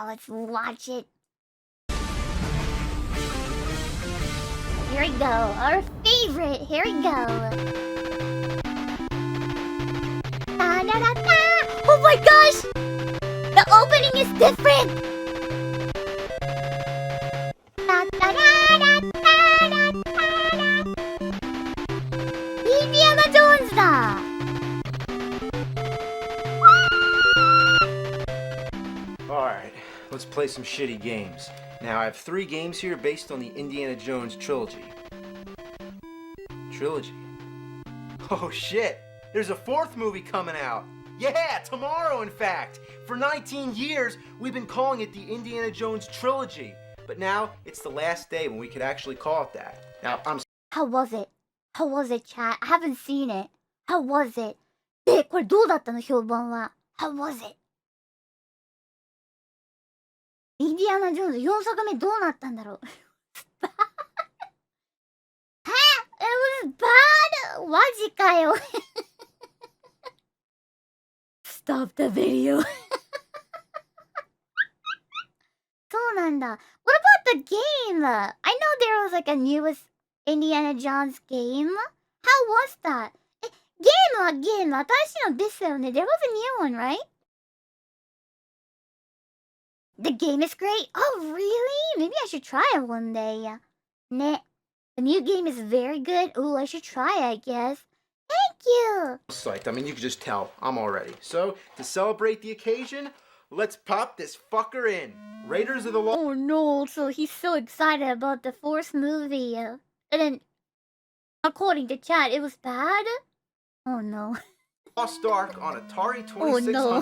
let's watch it. Here we go. Our favorite. Here we go. Da, da, da, da. Oh my gosh! The opening is different! Da, da, da, da, da, da, da. Indiana Jones だ! Alright, let's play some shitty games. Now, I have 3 games here based on the Indiana Jones trilogy. Trilogy? Oh shit! There's a 4th movie coming out! Yeah, tomorrow in fact! For 19 years, we've been calling it the Indiana Jones trilogy. But now, it's the last day when we could actually call it that. Now, How was it? How was it, chat? I haven't seen it. How was it? で、これどうだったの評判は。How was it? インディアナ・ジョーンズ4作目どうなったんだろう。It was bad! マジかよ。Stop the video. そうなんだ。What about the game? I know there was like a newest Indiana Jones game. How was that? ゲームはゲーム。新しいのですよね。There was a new one, right? The game is great. Oh, really? Maybe I should try it one day. Ne. The new game is very good. Ooh, I should try it, I guess. Thank you. psyched. I mean, you can just tell I'm all ready. So, to celebrate the occasion, let's pop this fucker in. Raiders of the Lost... Oh no, so he's so excited about the 4th movie. And then, according to chat, it was bad? Oh no. Lost Ark on Atari 2600. Oh no.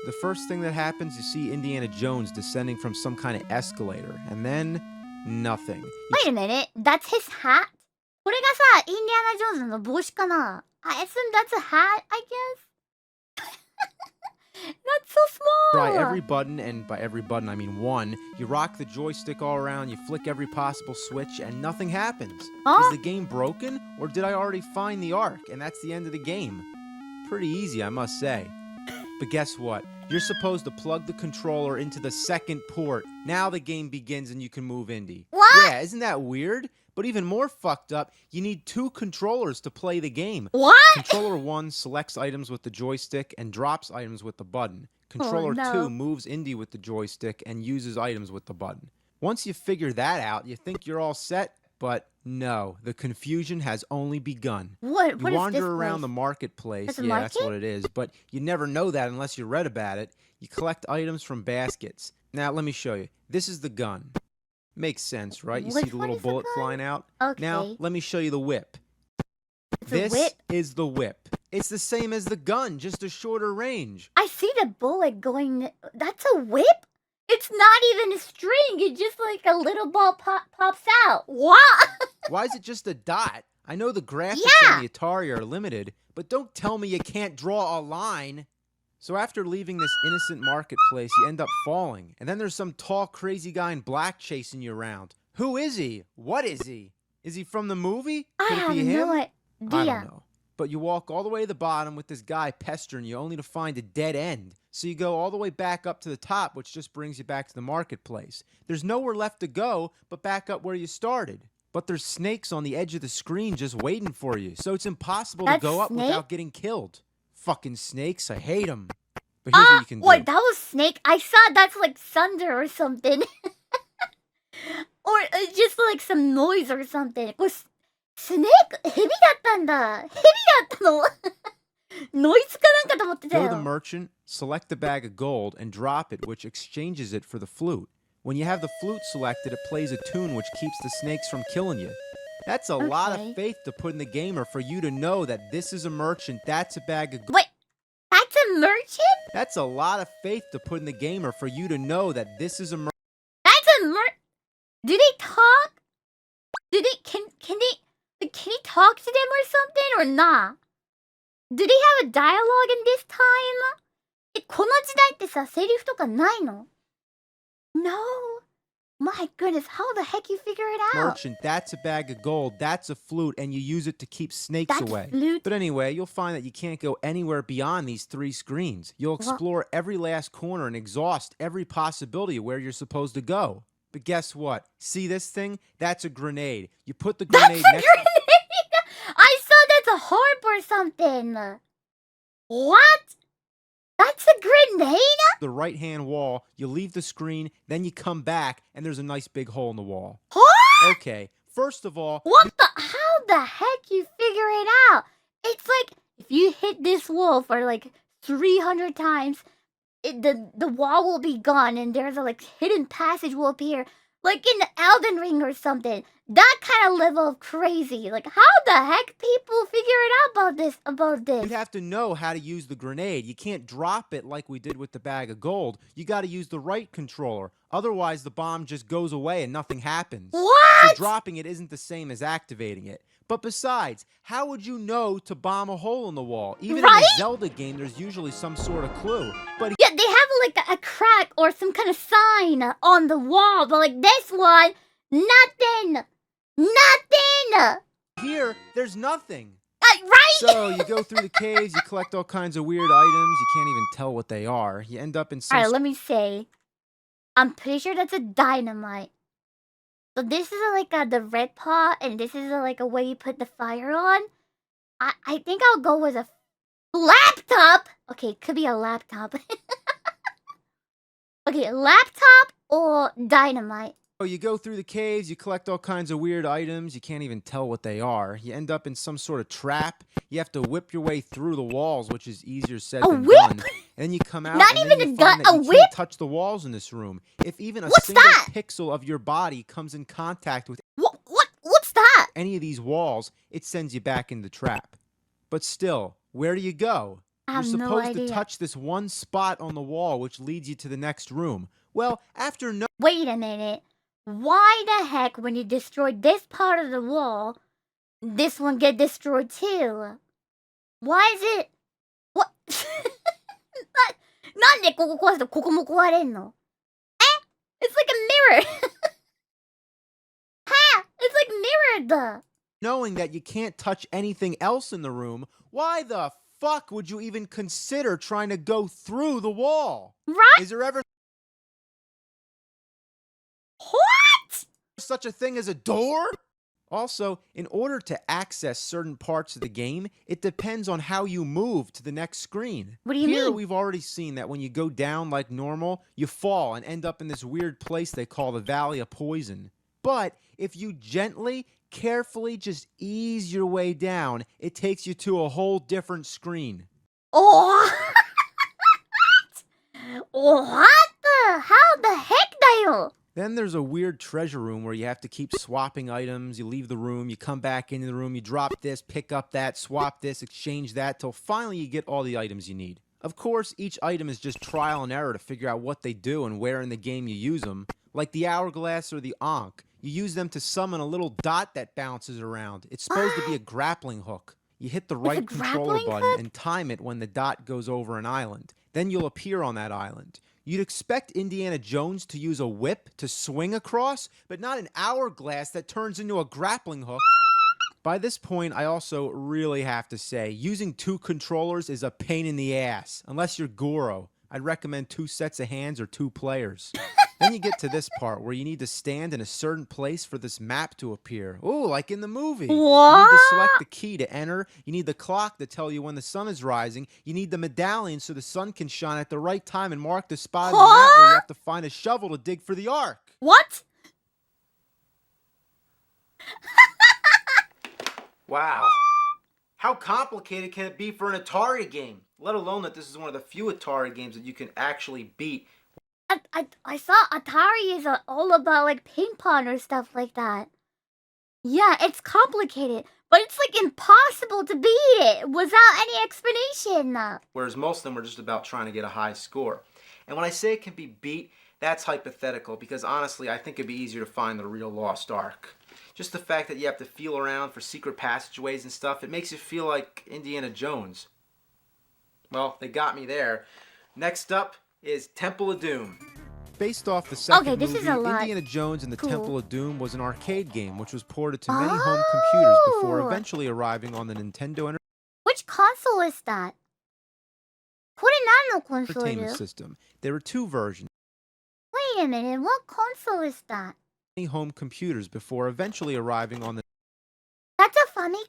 The first thing that happens, you see Indiana Jones descending from some kind of escalator, and then nothing. Wait a minute, that's his hat? これがさ、インディアナ・ジョーンズの帽子かな? I assume that's a hat, I guess? That's so small! Try every button, and by every button I mean one. You rock the joystick all around, you flick every possible switch, and nothing happens. Huh? Is the game broken, or did I already find the Ark, and that's the end of the game? Pretty easy, I must say. But guess what? You're supposed to plug the controller into the 2nd port. Now the game begins and you can move Indy. What? Yeah, isn't that weird? But even more fucked up, you need 2 controllers to play the game. What? Controller 1 selects items with the joystick and drops items with the button. Controller 2 moves Indy with the joystick and uses items with the button. Once you figure that out, you think you're all set, but no, the confusion has only begun. What? You What is wander this around place? the marketplace. There's a Yeah, that's market? what it is. But you never know that unless you read about it. You collect items from baskets. Now, let me show you. This is the gun. Makes sense, right? You see the What little is the bullet gun? flying out? Okay. Now, let me show you the whip. It's a This whip? is the whip. It's the same as the gun, just a shorter range. I see the bullet going... That's a whip? It's not even a string. It's just like a little ball pops out. What? Why is it just a dot? I know the graphics Yeah. on the Atari are limited, but don't tell me you can't draw a line. So after leaving this innocent marketplace, you end up falling. And then there's some tall, crazy guy in black chasing you around. Who is he? What is he? Is he from the movie? I Could it have be him? no I idea. don't know. But you walk all the way to the bottom with this guy pestering you only to find a dead end. So you go all the way back up to the top, which just brings you back to the marketplace. There's nowhere left to go but back up where you started. But there's snakes on the edge of the screen just waiting for you, so it's impossible to That's go up snake? without getting killed. Fucking snakes, I hate them. But here's what you can do. Wait, that was Snake? I thought that's like thunder or something. Or just like some noise or something. これ Snake? 蛇だったんだ。蛇だったのノイズかなんかと思ってた Go to the よ。 merchant, select the bag of gold, and drop it, which exchanges it for the flute. When you have the flute selected, it plays a tune which keeps the snakes from killing you. That's a lot Okay. of faith to put in the gamer for you to know that this is a merchant, that's a bag of gold. Wait, that's a merchant? That's a lot of faith to put in the gamer for you to know that this is a merchant. That's a Do they talk? Can he talk to them or something or not? Do they have a dialogue in this time? この時代ってさ、セリフとかないの? No. My goodness, how the heck you figure it out? Merchant, that's a bag of gold, that's a flute, and you use it to keep snakes That's away. flute? But anyway, you'll find that you can't go anywhere beyond these 3 screens. You'll explore every last corner and exhaust every possibility of where you're supposed to go. But guess what? See this thing? That's a grenade. You put the That's a grenade next grenade! I saw that's a harp or something. What? That's a grenade? to the right-hand wall, you leave the screen, then you come back, and there's a nice big hole in the wall. Huh? Okay, first of all, How the heck you figure it out? It's like, if you hit this wall for like 300 times, the wall will be gone and there's a like hidden passage will appear. Like in Elden Ring or something. That kind of level of crazy. Like, how the heck people figure it out about this? you'd have to know how to use the grenade. You can't drop it like we did with the bag of gold. You got to use the right controller. Otherwise, the bomb just goes away and nothing happens. What? So dropping it isn't the same as activating it. But besides, how would you know to bomb a hole in the wall? Even in Right? a Zelda game, there's usually some sort of clue. But Yeah, they have like a crack or some kind of sign on the wall, but like this one, nothing. Nothing. here, there's nothing. Right? So you go through the caves, you collect all kinds of weird items. You can't even tell what they are. You end up in some Alright, let me say. I'm pretty sure that's a dynamite. So this is the red pot, and this is like a way you put the fire on. I think I'll go with a laptop. Okay, it could be a laptop. Okay, laptop or dynamite. You go through the caves, you collect all kinds of weird items. You can't even tell what they are. You end up in some sort of trap. You have to whip your way through the walls, which is easier said A than whip? done. And then you come out, Not and even then you a find gun, that a you whip? can't touch the walls in this room. If even a What's single that? pixel of your body comes in contact with What's that? any of these walls, it sends you back in the trap. But still, where do you go? I You're have no supposed idea. to touch this one spot on the wall, which leads you to the next room. Well, after no Wait a minute. Why the heck, when you destroy this part of the wall, this one get destroyed too? Why is it? What? なんでここ壊すとここも壊れんの? It's like a mirror. Ha! It's like mirrored. knowing that you can't touch anything else in the room, why the fuck would you even consider trying to go through the wall? Right? Is there ever What? such a thing as a door? Also, in order to access certain parts of the game, it depends on how you move to the next screen. What do you Here, mean? we've already seen that when you go down like normal, you fall and end up in this weird place they call the Valley of Poison. But if you gently, carefully just ease your way down, it takes you to a whole different screen. Oh! What the? How the heck だよ? Then there's a weird treasure room where you have to keep swapping items. You leave the room, you come back into the room, you drop this, pick up that, swap this, exchange that, till finally you get all the items you need. Of course, each item is just trial and error to figure out what they do and where in the game you use them. Like the hourglass or the ankh. You use them to summon a little dot that bounces around. It's supposed to be a grappling hook. You hit the right controller grappling button hook? and time it when the dot goes over an island. Then you'll appear on that island. You'd expect Indiana Jones to use a whip to swing across, but not an hourglass that turns into a grappling hook. By this point, I also really have to say, using 2 controllers is a pain in the ass. Unless you're Goro. I'd recommend 2 sets of hands or 2 players. Then you get to this part where you need to stand in a certain place for this map to appear. Ooh, like in the movie. You need to select the key to enter. You need the clock to tell you when the sun is rising. You need the medallion so the sun can shine at the right time and mark the spot on the map where you have to find a shovel to dig for the ark. What? Wow. How complicated can it be for an Atari game? Let alone that this is one of the few Atari games that you can actually beat. I saw Atari is all about like ping pong or stuff like that. Yeah, it's complicated, but it's like impossible to beat it without any explanation. Whereas most of them are just about trying to get a high score. And when I say it can be beat, that's hypothetical because honestly, I think it'd be easier to find the real Lost Ark. Just the fact that you have to feel around for secret passageways and stuff, it makes you feel like Indiana Jones. Well, they got me there. Next up is Temple of Doom. Based off the second Okay, this movie, is a lot. Indiana Jones and the Cool. Temple of Doom was an arcade game which was ported to many home computers before Oh. eventually arriving on the Nintendo Which console is that? これ何のコンソール? Entertainment System. There were two versions. Wait a minute, what console is that? Many home computers before eventually arriving on the That's a Famicom?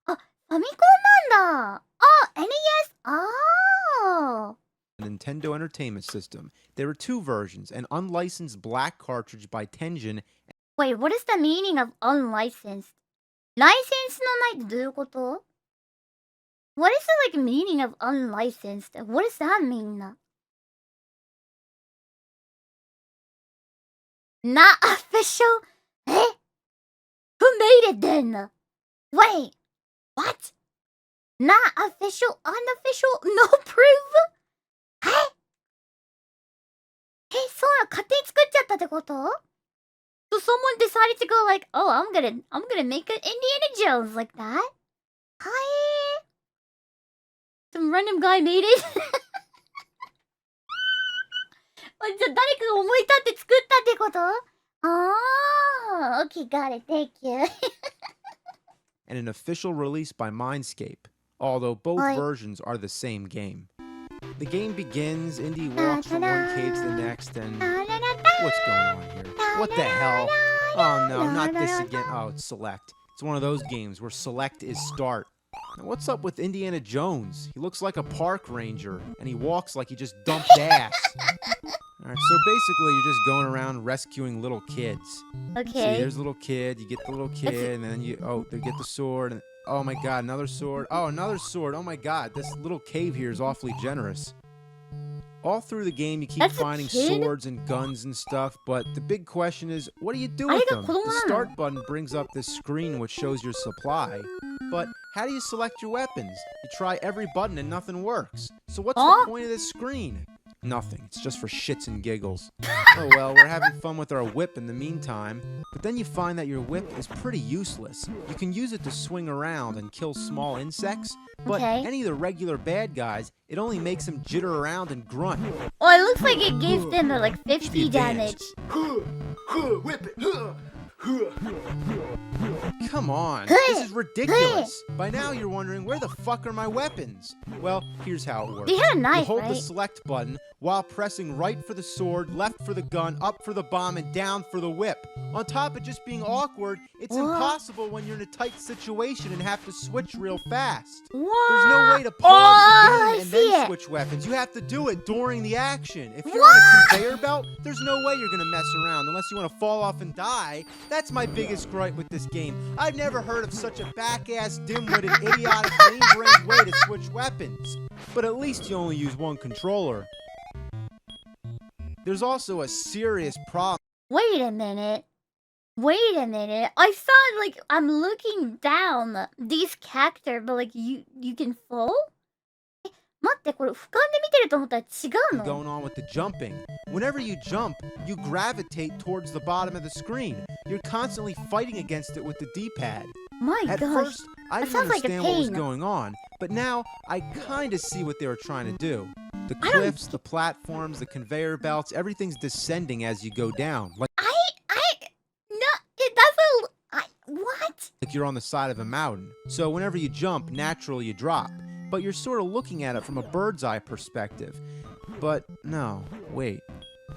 あ、ファミコンなんだ。あ、NES? Oh. Nintendo Entertainment System. There were two versions, an unlicensed black cartridge by Tengen. Wait, what is the meaning of unlicensed? ライセンスのないってどういうこと? What is the meaning of unlicensed? What does that mean? Not official? Eh? Who made it then? Wait, what? Not official, unofficial, no proof? え? そうなの勝手に作っちゃったってこと? So someone decided to go like, oh, I'm gonna make an Indiana Jones like that? Hi. Some random guy made it. じゃあ誰かが思い立って作ったってこと? Oh, okay, got it. Thank you. And an official release by Mindscape, although both versions are the same game. The game begins, Indy walks from one cave to the next, and what's going on here? What the hell? Oh no, not this again. Oh, it's Select. It's one of those games where Select is Start. Now, what's up with Indiana Jones? He looks like a park ranger, and he walks like he just dumped ass. Alright, so basically you're just going around rescuing little kids. Okay. See, there's a little kid, you get the little kid, and then they get the sword, and oh my god, another sword. Oh, another sword. Oh my god, this little cave here is awfully generous. All through the game, you keep finding swords and guns and stuff, but the big question is, what do you do with them? The start button brings up this screen which shows your supply, but how do you select your weapons? You try every button and nothing works. So what's the point of this screen? Nothing. It's just for shits and giggles. Oh well, we're having fun with our whip in the meantime, but then you find that your whip is pretty useless. You can use it to swing around and kill small insects, but any of the regular bad guys, it only makes them jitter around and grunt. Oh, it looks like it gives them 50 damage. Whip it. Come on, this is ridiculous. By now you're wondering, where the fuck are my weapons? Well, here's how it works. They had a knife, you hold right? the select button while pressing right for the sword, left for the gun, up for the bomb, and down for the whip. On top of just being awkward, it's impossible when you're in a tight situation and have to switch real fast. There's no way to pause the game and then switch weapons. You have to do it during the action. If you're on a conveyor belt, there's no way you're gonna mess around unless you want to fall off and die. That's my biggest gripe with this game. I've never heard of such a back-ass, dim-witted, idiotic, lame-brained way to switch weapons. But at least you only use one controller. There's also a serious problem. Wait a minute. Wait a minute. I saw I'm looking down these characters, but you can fall? 待って、これ俯瞰で見てると思ったら違うの? Going on with the jumping. Whenever you jump, you gravitate towards the bottom of the screen. You're constantly fighting against it with the D-pad. My At gosh. first, I didn't sounds like a understand what was pain. going on, but now I kind of see what they were trying to do. The cliffs, the platforms, the conveyor belts, everything's descending as you go down. Like you're on the side of a mountain. So whenever you jump, naturally you drop. But you're sort of looking at it from a bird's eye perspective. But no, wait.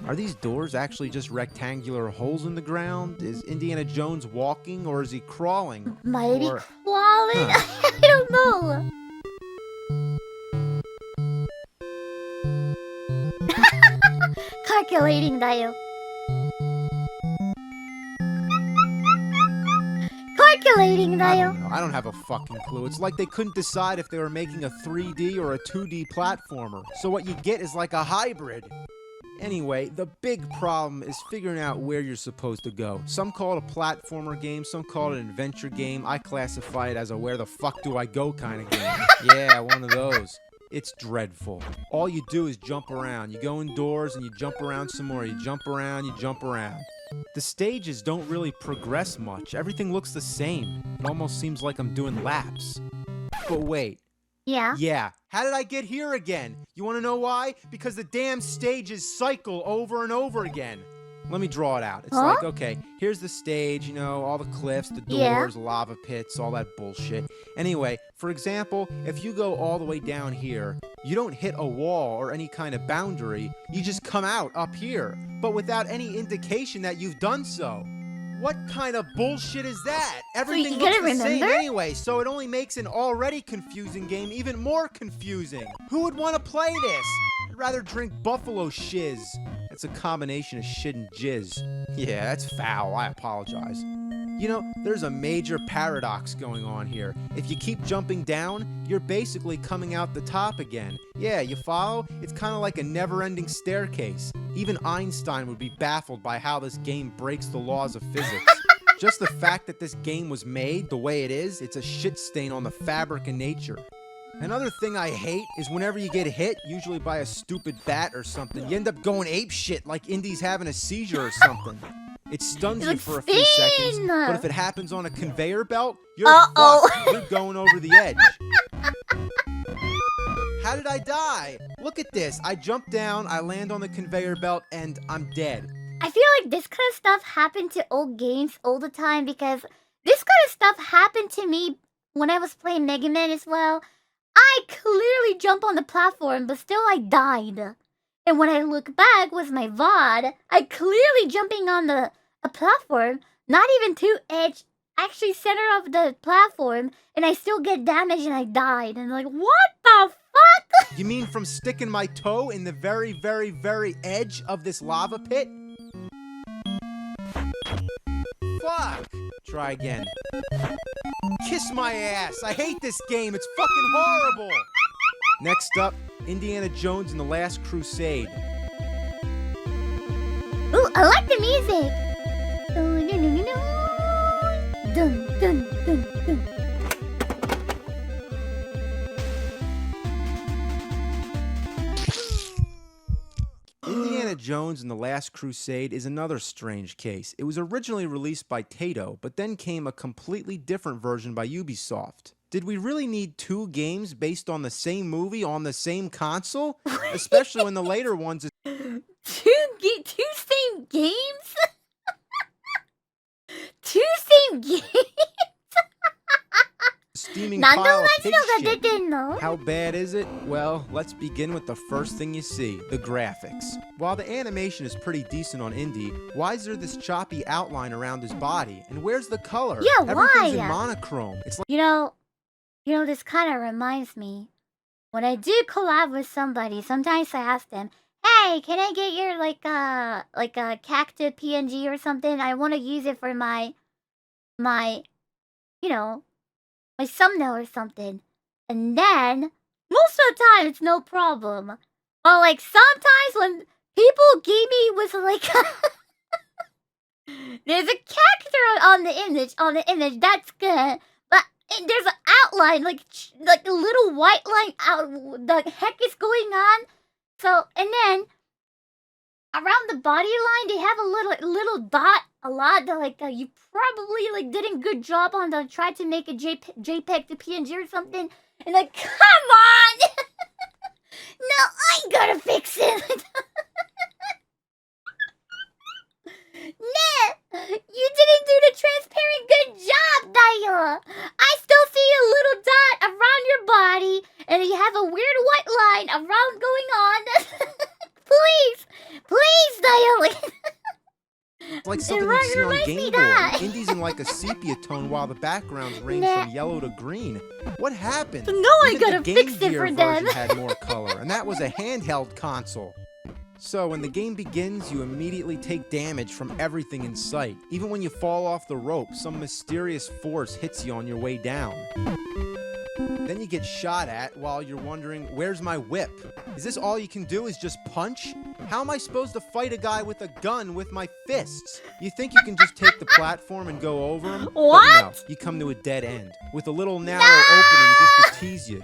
Are these doors actually just rectangular holes in the ground? Is Indiana Jones walking or is he crawling? Mighty Or- crawling? Huh. I don't know. Calculating だよ. Calculating だ I よ. don't know. I don't have a fucking clue. It's like they couldn't decide if they were making a 3D or a 2D platformer. So what you get is like a hybrid. Anyway, the big problem is figuring out where you're supposed to go. Some call it a platformer game, some call it an adventure game. I classify it as a where the fuck do I go kind of game. Yeah, one of those. It's dreadful. All you do is jump around. You go indoors and you jump around some more. You jump around, you jump around. The stages don't really progress much. Everything looks the same. It almost seems like I'm doing laps. But wait, Yeah. Yeah. How did I get here again? You want to know why? Because the damn stages cycle over and over again. Let me draw it out. It's Huh? like, okay, here's the stage, you know, all the cliffs, the Yeah. doors, lava pits, all that bullshit. Anyway, for example, if you go all the way down here, you don't hit a wall or any kind of boundary. You just come out up here, but without any indication that you've done so. What kind of bullshit is that? Everything you looks gotta the same remember? anyway, so it only makes an already confusing game even more confusing. Who would want to play this? I'd rather drink buffalo shiz. It's a combination of shit and jizz. Yeah, that's foul. I apologize. You know, there's a major paradox going on here. If you keep jumping down, you're basically coming out the top again. Yeah, you follow? It's kind of like a never-ending staircase. Even Einstein would be baffled by how this game breaks the laws of physics. Just the fact that this game was made the way it is, it's a shit stain on the fabric of nature. Another thing I hate is whenever you get hit, usually by a stupid bat or something, you end up going ape shit like Indy's having a seizure or something. It stuns you for a few seconds, but if it happens on a conveyor belt, you're fucked. You're going over the edge. How did I die? Look at this. I jump down, I land on the conveyor belt, and I'm dead. I feel like this kind of stuff happened to old games all the time because this kind of stuff happened to me when I was playing Mega Man as well. I clearly jumped on the platform, but still I died. And when I look back with my VOD, I clearly jumping on a platform, not even to edge, actually center of the platform, and I still get damaged and I died. And I'm like, what the fuck? You mean from sticking my toe in the very, very, very edge of this lava pit? Fuck! Try again. Kiss my ass! I hate this game! It's fucking horrible! Next up, Indiana Jones and the Last Crusade. Ooh, I like the music! Dun, dun, dun, dun. Indiana Jones and the Last Crusade is another strange case. It was originally released by Taito, but then came a completely different version by Ubisoft. Did we really need two games based on the same movie on the same console? Especially when the later ones... Two same games? Two same games? Steaming pile of pig shit. No? How bad is it? Well, let's begin with the first thing you see, the graphics. While the animation is pretty decent on Indy, why is there this choppy outline around his body? And where's the color? Yeah, Everything's why? in monochrome. It's like... You know, this kind of reminds me. When I do collab with somebody, sometimes I ask them, hey, can I get your, like a cactus PNG or something? I want to use it for my thumbnail or something. And then, most of the time, it's no problem. But, like, sometimes when people give me with, like, there's a character on the image, that's good. But there's an outline, like a little white line out, the heck is going on? So, and then, around the body line, they have a little dot, a lot that, like, you probably, like, didn't good job on the, try to make a JPEG to PNG or something. And, like, come on! No, I gotta fix it! Nah, you didn't do the transparent good job, Daya! I still see a little dot around your body, and you have a weird white line around going on. Please, Daya! It's like something you see on Game Boy. Indy's in like a sepia tone while the backgrounds range from yellow to green. What happened? No, I gotta the Game fix it Gear for them. version had more color, and that was a handheld console. So when the game begins, you immediately take damage from everything in sight. Even when you fall off the rope, some mysterious force hits you on your way down. Then you get shot at while you're wondering, where's my whip? Is this all you can do is just punch? How am I supposed to fight a guy with a gun with my fists? You think you can just take the platform and go over him? What? But no, you come to a dead end with a little narrow opening just to tease you.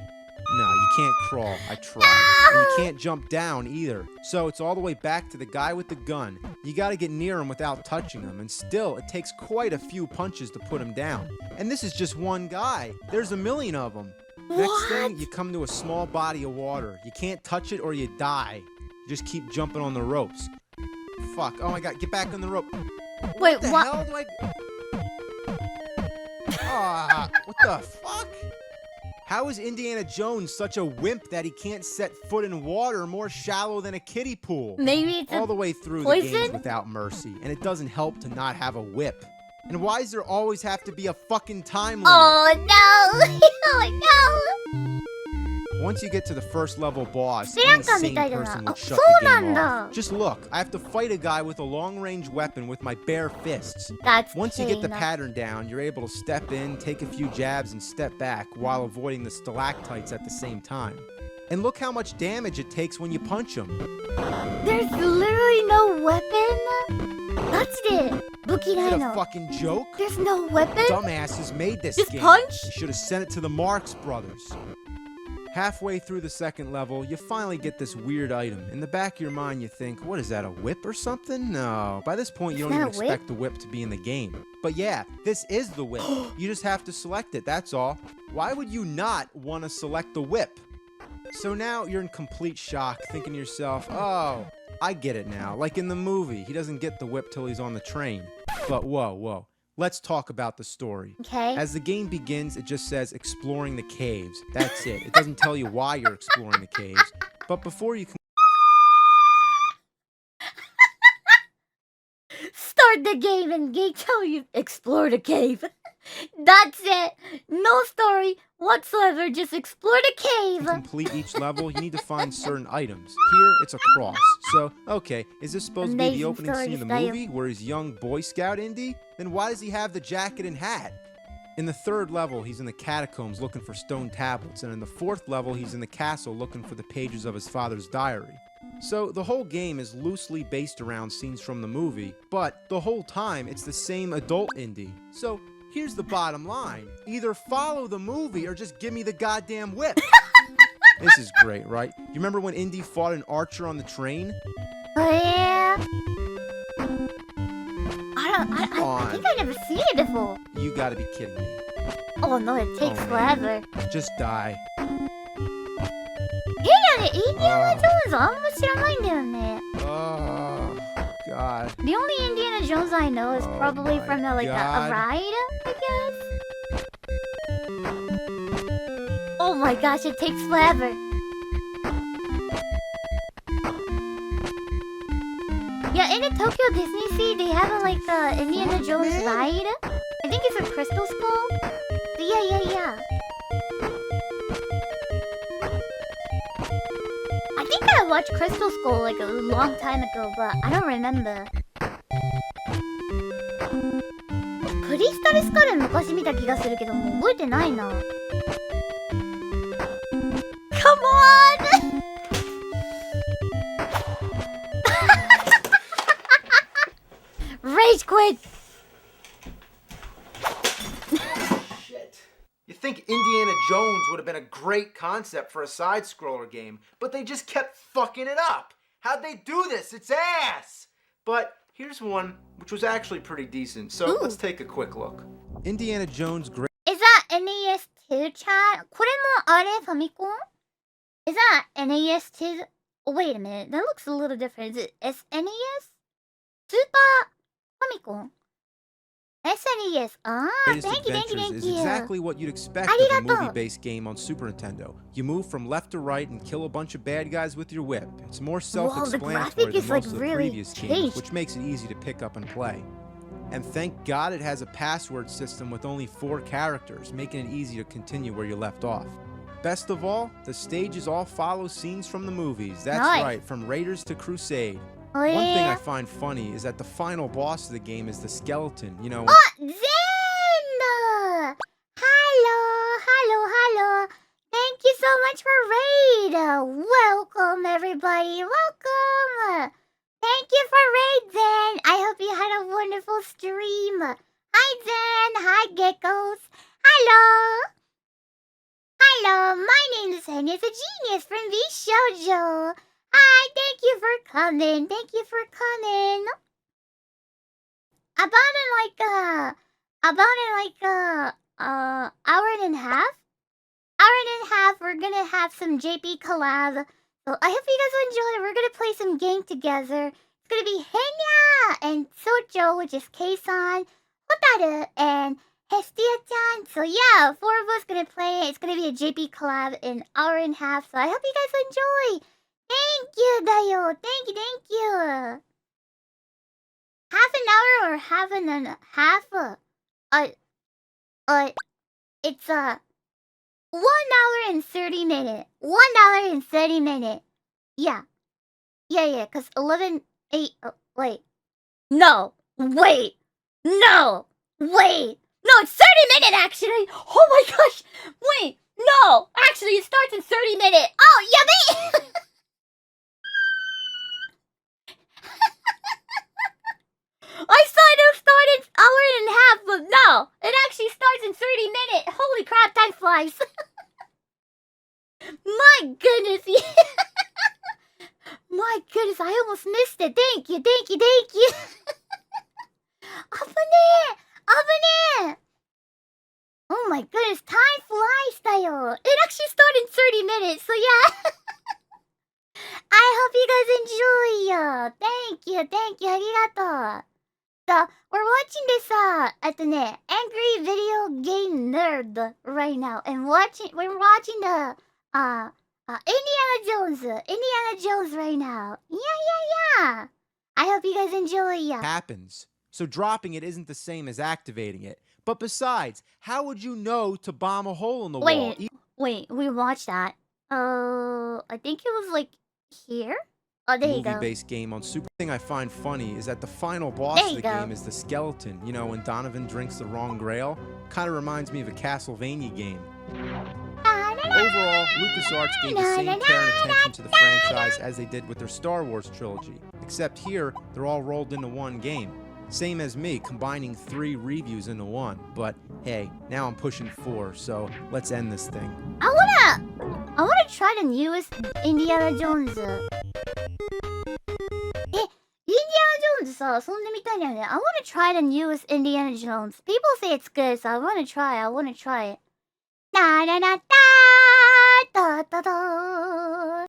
No, you can't crawl. I tried. And you can't jump down either. So it's all the way back to the guy with the gun. You gotta get near him without touching him, and still, it takes quite a few punches to put him down. And this is just one guy. There's a million of them. Next thing, you come to a small body of water. You can't touch it or you die. You just keep jumping on the ropes. Fuck. Oh my god, get back on the rope. Wait, What the what? hell do I... what the fuck? How is Indiana Jones such a wimp that he can't set foot in water more shallow than a kiddie pool? Maybe it's All the way through the poison? games without mercy, and it doesn't help to not have a whip. And why does there always have to be a fucking time limit? Oh no! Oh no! Once you get to the first level boss, Sri any Lanka sane みたいだな。 person あ、 would そ shut う the な game んだ。 off. Just look, I have to fight a guy with a long-range weapon with my bare fists. That's Once you get the pain. pattern down, you're able to step in, take a few jabs, and step back while avoiding the stalactites at the same time. And look how much damage it takes when you punch them. There's literally no weapon? ガチで武器 Is ない it a の。 fucking joke? There's no weapon? Dumbasses made this Just game. punch? You should have sent it to the Marx Brothers. Halfway through the second level, you finally get this weird item. In the back of your mind, you think, what is that, a whip or something? No. By this point, you It's don't even not a whip? expect the whip to be in the game. But yeah, this is the whip. You just have to select it, that's all. Why would you not want to select the whip? So now you're in complete shock, thinking to yourself, oh, I get it now. Like in the movie, he doesn't get the whip till he's on the train. But whoa. Let's talk about the story. Okay. As the game begins, it just says exploring the caves. That's it. It doesn't tell you why you're exploring the caves. But before you can Start the game and they tell you explore the cave. That's it. No story whatsoever. Just explore the cave. complete each level, you need to find certain items. Here, it's a cross. So, okay, is this supposed to be the Amazing opening story scene of the style. movie where he's young Boy Scout Indy? Then why does he have the jacket and hat? In the third level, he's in the catacombs looking for stone tablets, and in the fourth level, he's in the castle looking for the pages of his father's diary. So the whole game is loosely based around scenes from the movie, but the whole time it's the same adult Indy. So here's the bottom line. Either follow the movie or just give me the goddamn whip. This is great, right? You remember when Indy fought an archer on the train? Oh yeah. I on. think I've never seen it before. You gotta be kidding me. Oh no, it takes Oh, man. forever. Just die. ヘリアでインディアナ・ジョーンズあんま知らないんだよね。 Oh, God. The only Indiana Jones I know is Oh probably my from a God. ride, I guess. Oh my gosh, it takes forever. Yeah, in the Tokyo Disney Sea, they have a Indiana Jones man. ride. I think it's a Crystal Skull. But yeah. I think I watched Crystal Skull like a long time ago, but I don't remember. クリスタルスカル昔見た気がするけどもう覚えてないな。Come on! Rage quit! Shit. You think Indiana Jones would have been a great concept for a side-scroller game, but they just kept fucking it up. How'd they do this? It's ass! But here's one which was actually pretty decent, so Ooh. let's take a quick look. Indiana Jones Great Is that NES 2 chat? これもあれファミコン? Is that NES 2? Oh, wait a minute. That looks a little different. Is it SNES? Super Famicom? SNES. Ah, Greatest thank you. Adventures is exactly what you'd expect of a Arigato. movie-based game on Super Nintendo. You move from left to right and kill a bunch of bad guys with your whip. It's more self-explanatory graphic than is, like, most of the really previous games, changed. which makes it easy to pick up and play. And thank God it has a password system with only 4 characters, making it easy to continue where you left off. Best of all, the stages all follow scenes from the movies. That's Nice. right, from Raiders to Crusade. Oh, One thing I yeah. find funny is that the final boss of the game is the skeleton. You know, Zen! Hello. Thank you so much for raid. Welcome, everybody. Welcome. Thank you for raid, Zen. I hope you had a wonderful stream. Hi, Zen. Hi, geckos. Hello. My name is Henya, the genius from VShojo. Hi, thank you for coming. About in like hour and a half, hour and a half, we're gonna have some JP collab. So I hope you guys will enjoy. We're gonna play some game together. It's gonna be Henya and Sojo, which is Kei-san, Hotaru, and Hestia-chan. So yeah, 4 of us gonna play it. It's gonna be a JP collab in hour and a half. So I hope you guys will enjoy. Thank you, Dayo. Thank you. Half an hour or half an half? It's 1 hour and 30 minutes. 1 hour and 30 minutes. Yeah. Yeah, cause 11, 8, wait. No, wait. No, wait. No, it's 30 minutes actually. Oh my gosh. Wait, no. Actually, it starts in 30 minutes. Oh, yummy. I thought it started hour and a half, but no. It actually starts in 30 minutes. Holy crap, time flies. My goodness. My goodness, I almost missed it. Thank you. 危ねえ。Oh my goodness, time flies だよ. It actually started in 30 minutes, so yeah. I hope you guys enjoy. Thank you. ありがとう. So, we're watching this, Angry Video Game Nerd right now. And we're watching the, Indiana Jones right now. Yeah. I hope you guys enjoy. Happens. So dropping it isn't the same as activating it. But besides, how would you know to bomb a hole in the wall? Wait, we watched that. I think it was like here. Oh, there you go. Movie-based game on Super. The thing I find funny is that the final boss of the game is the skeleton. You know, when Donovan drinks the wrong grail. Kind of reminds me of a Castlevania game. Overall, LucasArts gave the same care and attention to the franchise as they did with their Star Wars trilogy. Except here, they're all rolled into one game. Same as me, combining 3 reviews into one. But hey, now I'm pushing 4, so let's end this thing. I wanna try the newest Indiana Jones. Indiana Jones さ、遊んでみたいんだよね. I wanna try the newest Indiana Jones. People say it's good, so I wanna try it. Da da da da da da da.